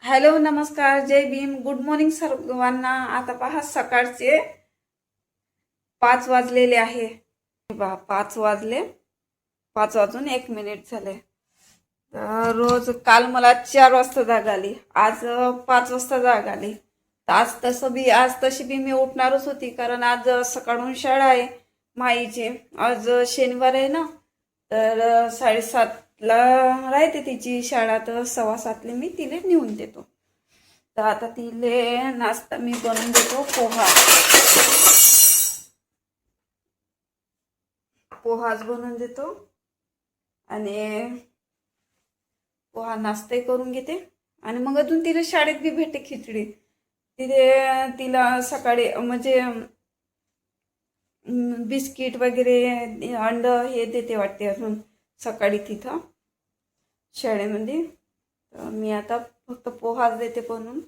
Hello, नमस्कार, जय Bhim, good morning सर्वांना. आता पहा सकाळचे 5 वाजलेले आहे. पहा 5 वाजले, 5 वाजून 1 मिनिट झाले. रोज काल मला 4 वाजता जाग आली, आज 5 वाजता जाग आली. आज तशी बी मी उठणारच होती, कारण आज सकाळून शाळा आहे माईची. आज शनिवार आहे ना, तर 7:30ला राहते तिची शाळा, तर 6:15 मी तिला नेऊन देतो. तर आता तिले नाश्ता मी बनवून देतो. पोहाच बनवून देतो आणि पोहा नाश्ताही करून घेते. आणि मग अजून तिला शाळेत बी भेटते खिचडी. तिला सकाळी म्हणजे बिस्किट वगैरे, अंड हे देते वाटते अजून सकाळी तिथं शाळेमध्ये. मी आता फक्त पोहाच देते बनवून.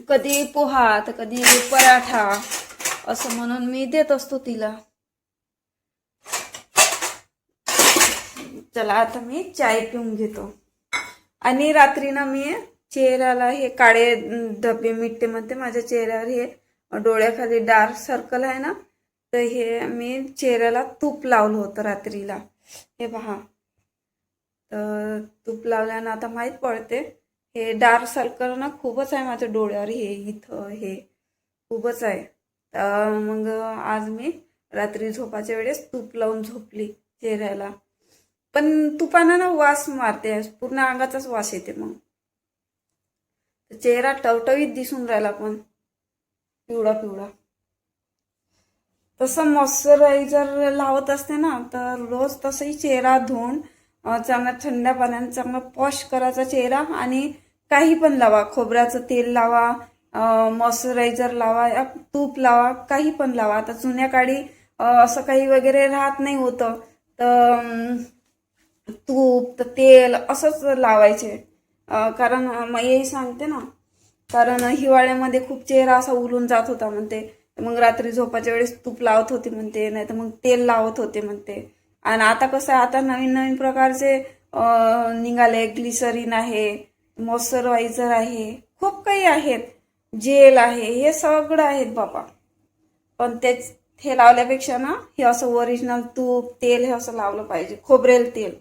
कधी पोहा तर कधी पराठा असं म्हणून मी देत असतो तिला. चला आता मी चाय पिऊन घेतो. आणि रात्रीनं मी चेहऱ्याला हे काळे धब्बे मिटते म्हणते माझ्या चेहऱ्यावर, हे डोळ्याखाली डार्क सर्कल आहे ना, तर हे मी चेहऱ्याला तूप लावलं होतं रात्रीला. हे पहा, तर तूप लावल्यानं आता माहीत पडते. हे डार्क सर्कल ना खूपच आहे माझ्या डोळ्यावर, हे इथं हे खूपच आहे. मग आज मी रात्री झोपाच्या वेळेस तूप लावून झोपली चेहऱ्याला. पण तुपानं ना वास मारते, पूर्ण अंगाचाच वास येते. मग चेहरा टवटवीत दिसून राहिला, पण पिवळा पिवळा. तसं मॉइश्चरायझर लावत असते ना, तर रोज तसंही चेहरा धुवून चांगला थंड पाण्याने चांगला वॉश करायचा चेहरा. आणि काही पण लावा, खोबऱ्याचं तेल लावा, मॉइश्चरायझर लावा, या तूप लावा, काही पण लावा. आता जुन्या काळी असं काही वगैरे राहत नाही होतं, तर तूप तर तेल असंच लावायचे. कारण यही सांगते ना, कारण हिवाळ्यामध्ये खूप चेहरा असा उलून जात होता म्हणते. मग रात्री झोपाच्या वेळेस तूप लावत होते म्हणते, नाही तर मग तेल लावत होते म्हणते. आणि आता कसं आहे, आता नवीन नवीन प्रकारचे निघाले, ग्लिसरीन आहे, मॉइश्चरायझर आहे, खूप काही आहेत, जेल आहे, हे सगळं आहेत बाबा. पण हे लावल्यापेक्षा ना, हे असं ओरिजिनल तूप तेल हे असं लावलं पाहिजे, खोबरेल तेल.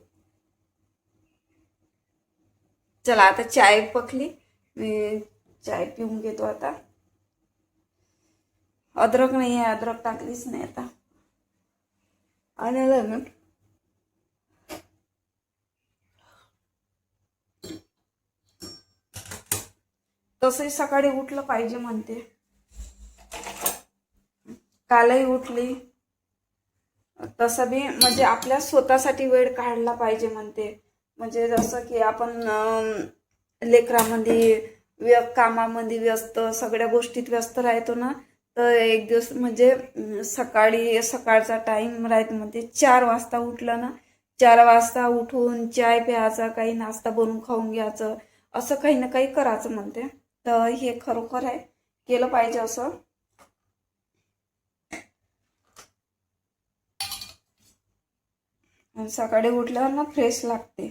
चला आता चाय पकली, मी चाय पिऊन घेतो आता. अद्रक नाही आहे, अद्रक टाकलीच नाही आता. आणि लग्न तसंही सकाळी उठलं पाहिजे म्हणते. कालही उठली. तसं बी म्हणजे आपल्या स्वतःसाठी वेळ काढला पाहिजे म्हणते. म्हणजे जसं की आपण लेकरामध्ये कामामध्ये व्यस्त, सगळ्या गोष्टीत व्यस्त राहतो ना, तर एक दिवस म्हणजे सकाळचा टाइम राहतो म्हणते. 4 वाजता उठलं ना, 4 वाजता उठून चाय प्यायचा, काही नाश्ता बनवून खाऊन घ्यायचं, असं काही ना काही करायचं म्हणते. तर हे खरोखर आहे, केलं पाहिजे असं. सकाळी उठल्यावर ना फ्रेश लागते.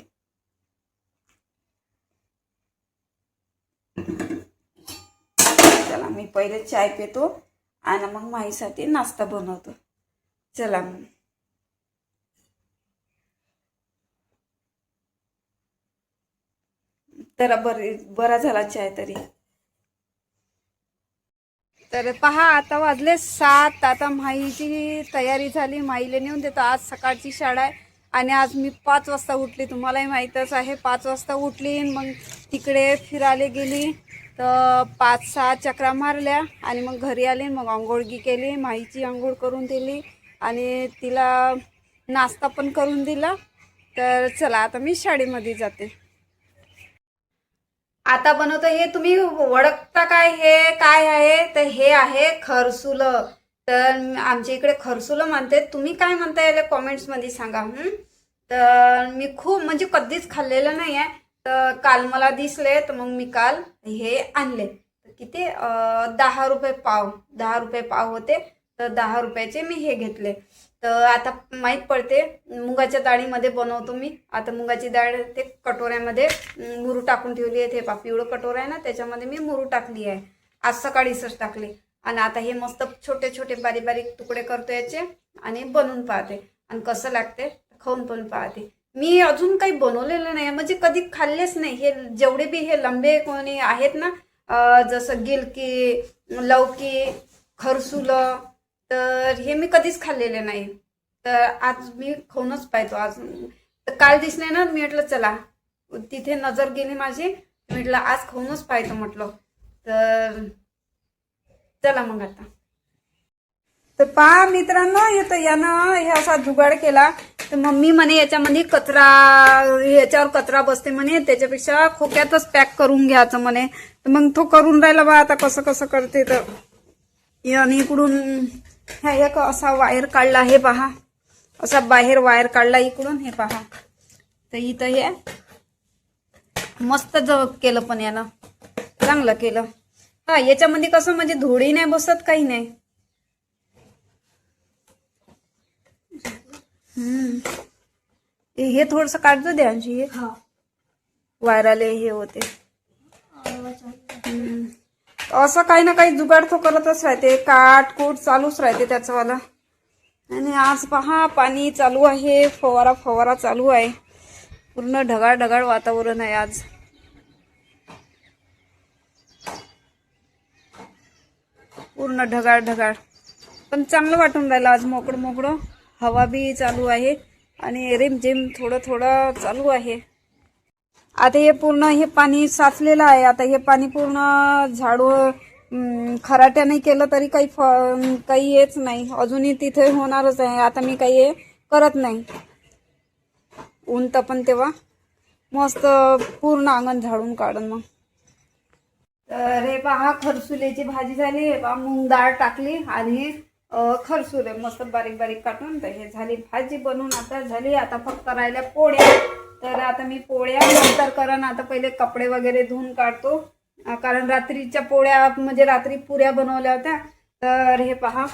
चला मी पहिले चाय पितो आणि मग माईसाठी नाश्ता बनवतो. चला मग. तर बरा झाला चाय तरी. तर पहा आता वाजले 7. आता माईची तयारी झाली, माईला नेऊन देतो. आज सकाळची शाळा आहे आणि आज मी 5 वाजता उठली, तुम्हालाही माहीतच आहे. 5 वाजता उठली, मग तिकडे फिरायला गेली, तर 5-6 चक्रा मारल्या आणि मग घरी आली. मग आंघोळगी केली, माईची आंघोळ करून दिली आणि तिला नाश्ता पण करून दिला. तर चला आता मी शाळेमध्ये जाते. आता बनवतो. हे तुम्ही ओळखता काय, हे काय आहे? तर हे आहे खरसुलं. तर आमच्या इकडे खरसुलं म्हणते, तुम्ही काय म्हणता याला कॉमेंट्समध्ये सांगा. तर मी खूप म्हणजे कधीच खाल्लेलं नाही आहे, तर काल मला दिसले, तर मग मी काल हे आणले. किती 10 रुपये पाव, 10 रुपये पाव होते, तर 10 रुपयाचे मी हे घेतले. तर आता माहीत पडते मुगाच्या डाळीमध्ये बनवतो मी. आता मुगाची डाळ ते कटोऱ्यामध्ये मुरू टाकून ठेवली आहे. ते पिवळं कटोरा आहे ना, त्याच्यामध्ये मी मुरू टाकली आहे. आज सकाळीच टाकली. आणि आता हे मस्त छोटे छोटे बारीक बारीक तुकडे करतो याचे आणि बनवून पाहते आणि कसं लागते खाऊन पण पाहते. मी अजून काही बनवलेलं नाही, म्हणजे कधी खाल्लेच नाही. हे जेवढे बी हे लंबे कोणी आहेत ना, जसं गिलकी, लौकी, खरसुलं, तर हे मी कधीच खाल्लेले नाही. तर आज मी खाऊनच पाहतो. आज तर काल दिसले ना, मी म्हटलं चला, तिथे नजर गेली माझी, म्हटलं आज खाऊनच पाहतो म्हटलं. तर चला मग आता. तर पहा मित्रांनो, येतं यानं हे असा जुगाड केला. तर मम्मी म्हणे याच्यामध्ये कचरा, याच्यावर कचरा बसते म्हणे, त्याच्यापेक्षा खोक्यातच पॅक करून घ्यायचं म्हणे. तर मग तो करून राहिला बा. आता कसं कसं करते तर आणि इकडून हा एक असा वायर काढला. हे पहा, असा बाहेर वायर काढला इकडून. हे पहा, तर इथं हे मस्त केलं, पण यानं चांगलं केलं. हा, याच्यामध्ये कसं म्हणजे धुळी नाही बसत, काही नाही. हे थोडस काढतो द्यांशी, हे वायराले हे होते. असं काही ना काही जुगाड तो करतच राहते, काटकूट चालूच राहते त्याचं वाला. आणि आज पहा पाणी चालू आहे, फवारा फवारा चालू आहे. पूर्ण ढगाळ ढगाळ वातावरण आहे आज. पूर्ण ढगाळ ढगाळ, पण चांगलं वाटून राहिलं आज. मोकळं मोकळं हवा बी चालू आहे आणि रिमझिम थोडं थोडं चालू आहे. आता हे पूर्ण हे पाणी साचलेलं आहे. आता हे पाणी पूर्ण झाडू खराट्याने केलं तरी काही येच नाही. अजूनही तिथे होणारच आहे. आता मी काही हे करत नाही. ऊन तपन तेव्हा मस्त पूर्ण अंगण झाडून काढून. मग तर हे पहा, खरसुल्याची भाजी झाली. हे पहा, मूग डाळ टाकली आणि खरसुले मस्त बारीक बारीक काटून. तर हे झाली भाजी बनवून आता झाली. आता फक्त राहिल्या पोळ्या. तर आता मी पोळ्या नंतर करण. आता पहिले कपडे वगैरे धुवून काढतो, कारण रात्रीच्या पोळ्या म्हणजे रात्री पुऱ्या बनवल्या होत्या. तर हे पहा,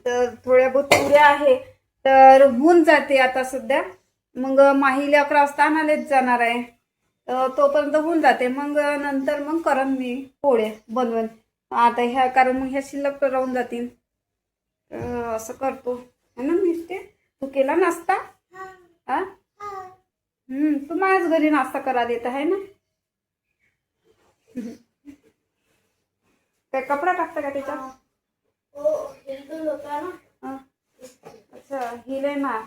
तर थोड्या बहुत पुऱ्या आहे, तर होऊन जाते आता सध्या. मग माहीला 11 वाजता आणायलाच जाणार आहे, तोपर्यंत होऊन जाते. मग नंतर मग करण मी पोळ्या बनवून आता ह्या, कारण मग ह्या शिल्लक राहून जातील. असं करतो है ना. मिस्टे, तू केला नाश्ता? हा, तू माझ्याच घरी नाश्ता करा देत आहे ना. काय कपडा टाकता का त्याच्यात? होता ना. अच्छा, हिले ना.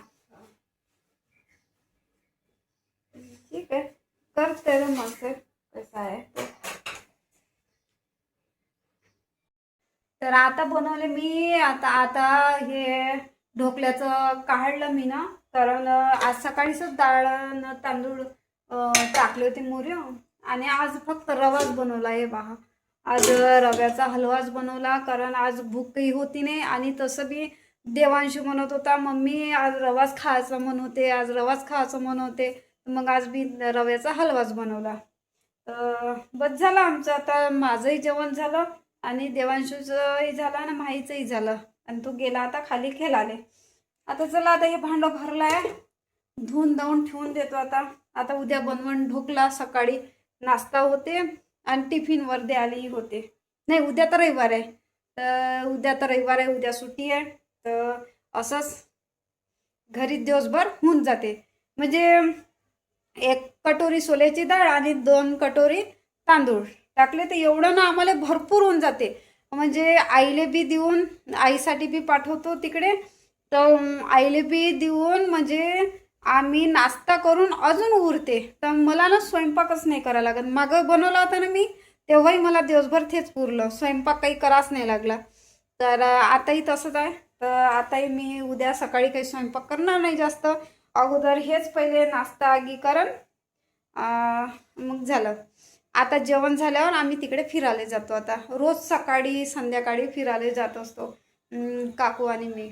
ठीक आहे, करते रे मग कसं आहे. तर आता बनवले मी. आता हे ढोकल्याचं काढलं मी ना, कारण आज सकाळीच डाळ तांदूळ टाकले होते मोऱ्या. आणि आज फक्त रवाच बनवला. हे पहा, आज रव्याचा हलवाच बनवला, कारण आज भूकही होती नाही. आणि तसं बी देवांशी म्हणत होता, मम्मी आज रवाच खायचा मन होते, आज रवाच खायचं मन होते. मग आज बी रव्याचा हलवाच बनवला. बस झालं आमचं. आता माझंही जेवण झालं आणि देवांशूचंही झालं आणि माहीचंही झालं. आणि तो गेला आता खाली खेळाले. आता चला, आता हे भांडं भरलं आहे, धुवून धावून ठेवून देतो. आता उद्या बनवून ढोकला सकाळी नाश्ता होते आणि टिफिनवर द्यायलाही होते. नाही, उद्या तर रविवार आहे. तर उद्या सुट्टी आहे. तर असंच घरी दिवसभर होऊन जाते. म्हणजे 1 कटोरी सोल्याची डाळ आणि 2 कटोरी तांदूळ टाकले तर एवढं ना आम्हाला भरपूर होऊन जाते. म्हणजे आईले बी देऊन, आईसाठी बी पाठवतो तिकडे, तर आईले बी देऊन म्हणजे आम्ही नाश्ता करून अजून उरते. तर मला ना स्वयंपाकच नाही करायला लागत. मागं बनवला होता ना मी, तेव्हाही मला दिवसभर तेच पुरलं, स्वयंपाक काही करावंच नाही लागला. तर आताही तसंच आहे. तर आताही मी उद्या सकाळी काही स्वयंपाक करणार नाही जास्त. अगोदर हेच पहिले नाश्ता आगी करण, मग झालं. आता जेवण झाल्यावर आम्ही तिकडे फिरायला जातो. आता रोज सकाळी संध्याकाळी फिरायला जात असतो, काकू आणि मी.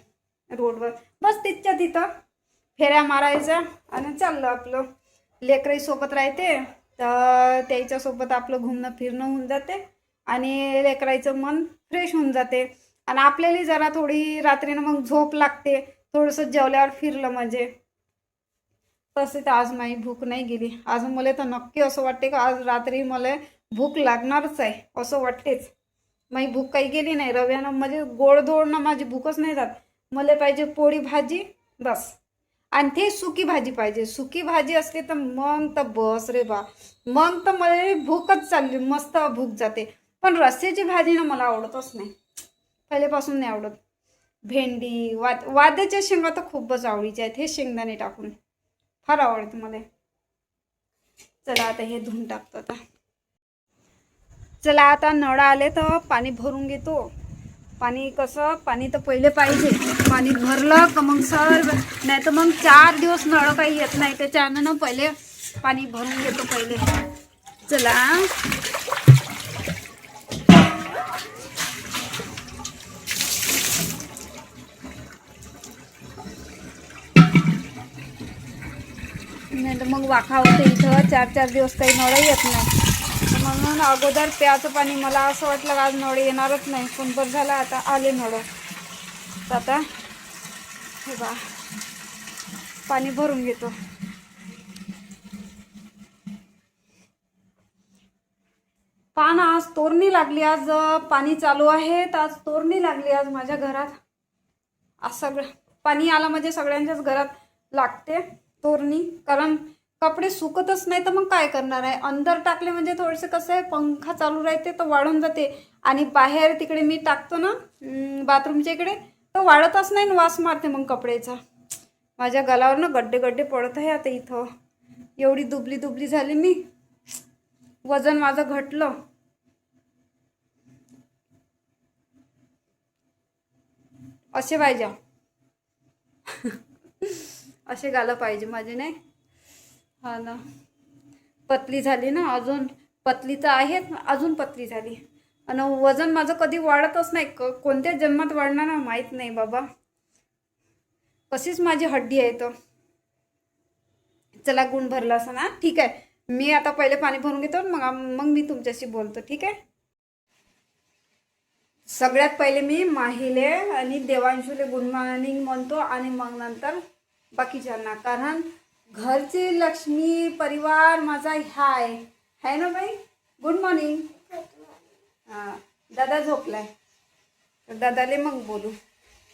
रोडवर बस तिथच्या तिथं फेऱ्या मारायच्या आणि चाललं आपलं. लेकरही सोबत राहते, तर त्याच्यासोबत आपलं घुमणं फिरणं होऊन जाते आणि लेकराचं मन फ्रेश होऊन जाते. आणि आपल्याला जरा थोडी रात्रीनं मग झोप लागते, थोडंसं जेवल्यावर फिरलं म्हणजे. तसे तर आज माझी भूक नाही गेली. आज मला तर नक्की असं वाटते का आज रात्री मला भूक लागणारच आहे असं वाटतेच. माझी भूक काही गेली नाही. रव्यानं म्हणजे गोडधोडनं माझी भूकच नाही जात. मला पाहिजे पोळी भाजी बस. आणि ते सुकी भाजी पाहिजे. सुकी भाजी असते तर मग तर बस रे बा, मग तर मला भूकच चालली, मस्त भूक जाते. पण रस्स्याची भाजी ना मला आवडतच नाही, पहिल्यापासून नाही आवडत. भेंडी वाद्याच्या शेंगा तर खूपच आवडीच्या आहेत. हे शेंगदाणे टाकून फार आवडते मला. चला आता हे धुवून टाकतो आता. चला आता नळ आले तर पाणी भरून घेतो. पाणी कसं, पाणी तर पहिले पाहिजे. पाणी भरलं का मग सर्व, नाही तर मग 4 दिवस नळ काही येत नाही. त्याच्यानं ना पहिले पाणी भरून घेतो पहिले. चला नाही तर मग वाखा होते इथं. 4 दिवस काही नळ येत नाही. म्हणून अगोदर प्याचं पाणी मला असं वाटलं आज नळ येणारच नाही, पण बरं झालं आता आले नळ. आता हे बा पाणी भरून घेतो. पान आज तोरणी लागली. आज पाणी चालू आहे तर आज तोरणी लागली आज माझ्या घरात. आज सगळं पाणी आलं म्हणजे सगळ्यांच्याच घरात लागते तोरणी. कारण कपडे सुकतच नाही तर मग काय करणार आहे. अंदर टाकले म्हणजे थोडेसे कसं आहे, पंखा चालू राहते तर वाळून जाते. आणि बाहेर तिकडे मी टाकतो ना बाथरूमच्या इकडे, तर वाळतच नाही, वास मारते मग कपड्याचा. माझ्या गलावर ना गड्डे गड्डे पडत आहे आता इथं. एवढी दुबली दुबली झाली मी, वजन माझं घटलं. असे पाहिजे असे गालं पाहिजे माझे, नाही हा ना. पतली झाली ना, अजून पतली तर आहे, अजून पतली झाली. आणि वजन माझं कधी वाढतच नाही. कोणत्या जन्मात वाढणार ना माहीत नाही बाबा. कशीच माझी हड्डी आहे तो. चला गुण भरला असं ना, ठीक आहे. मी आता पहिले पाणी भरून घेतो, मग मी तुमच्याशी बोलतो, ठीक आहे. सगळ्यात पहिले मी माहिले आणि देवांशूले गुड मॉर्निंग म्हणतो आणि मग नंतर बाकीच्यांना. कारण घरची लक्ष्मी परिवार माझा ह्या आहे ना बाई. Good morning. हां दादा झोपलाय तर दादाले मग बोलू.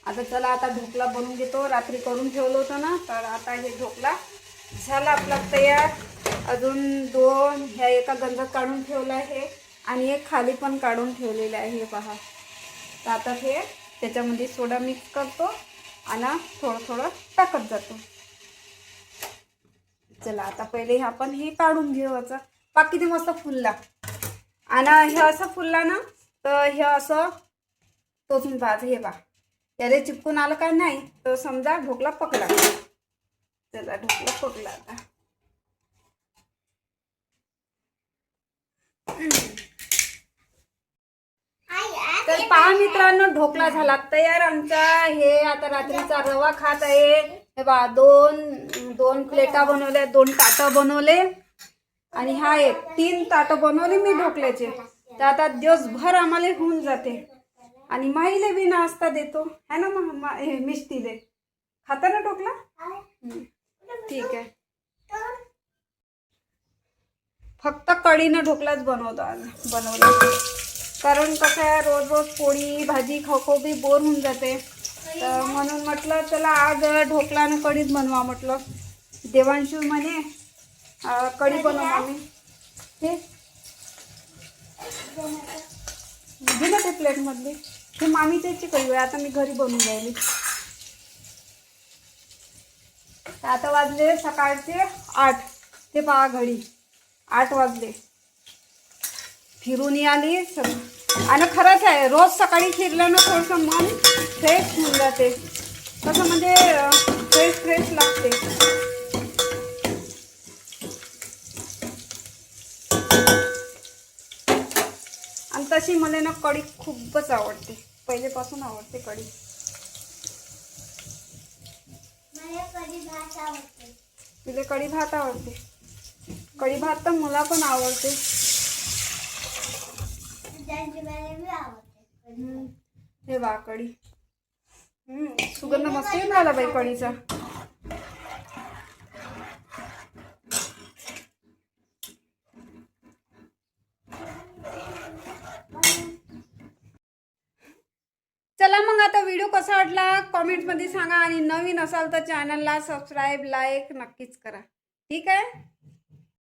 आता चला आता ढोकला बनवून घेतो. रात्री करून ठेवलं होतं ना, तर आता हे ढोकला झाला आपला तयार. अजून 2 ह्या एका गंजात काढून ठेवला आहे आणि एक खाली पण काढून ठेवलेलं आहे, हे पहा. तर आता हे त्याच्यामध्ये सोडा मिक्स करतो आणि थोडं थोडं टाकत जातो. चला आता पहिले हे आपण हे काढून घेऊचं. बाकी ते मस्त फुलला आणि हे असं फुलला ना, तर हे असं टोचून पाहायचं. हे पहा याला चिपकून आलं काय नाही तर समजा ढोकला पकला. चला ढोकला पकला आता. तर पहा मित्रांनो, ढोकला झाला तयार आमचा. हे आता रात्रीचा रवा खात आहे. हे बा 2 प्लेटा बनवल्या, 2 ताटं बनवले आणि हा एक 3 ताटं बनवले मी ढोकल्याचे. तर आता दिवसभर आम्हाला होऊन जाते. आणि माईले बी नाश्ता देतो है ना. मग मिष्टीले खाता ना ढोकला. ठीक आहे. फक्त कढीनं ढोकलाच बनवला. कारण कसं आहे, रोज रोज पोळी भाजी खाऊ बी बोर होऊन जाते. तर म्हणून म्हटलं चला आज ढोकलानं कढीच बनवा म्हटलं. देवांशू म्हणे कढी बनव आम्ही. हे दिलं ते प्लेटमधली. हे मामीची कढी आहे. आता मी घरी बनवून राहिली. आता वाजले सकाळचे 8. ते पहा घडी 8 वाजले. फिरून आली आणि खरंच आहे, रोज सकाळी फिरल्यानं थोडंसं मन फ्रेश होऊन जाते. कसं म्हणजे फ्रेश लागते. आणि तशी मला ना कढी खूपच आवडते, पहिलेपासून आवडते कढी. तुला कढी भात आवडते. कढी भात तर मला पण आवडते. हे बा कढी. सुगंध मस्त येऊन राहिला बाई कढीचा. चला मग आता व्हिडिओ कसा वाटला कॉमेंटमध्ये सांगा आणि नवीन असाल तर चॅनलला सबस्क्राईब लाईक नक्कीच करा. ठीक आहे.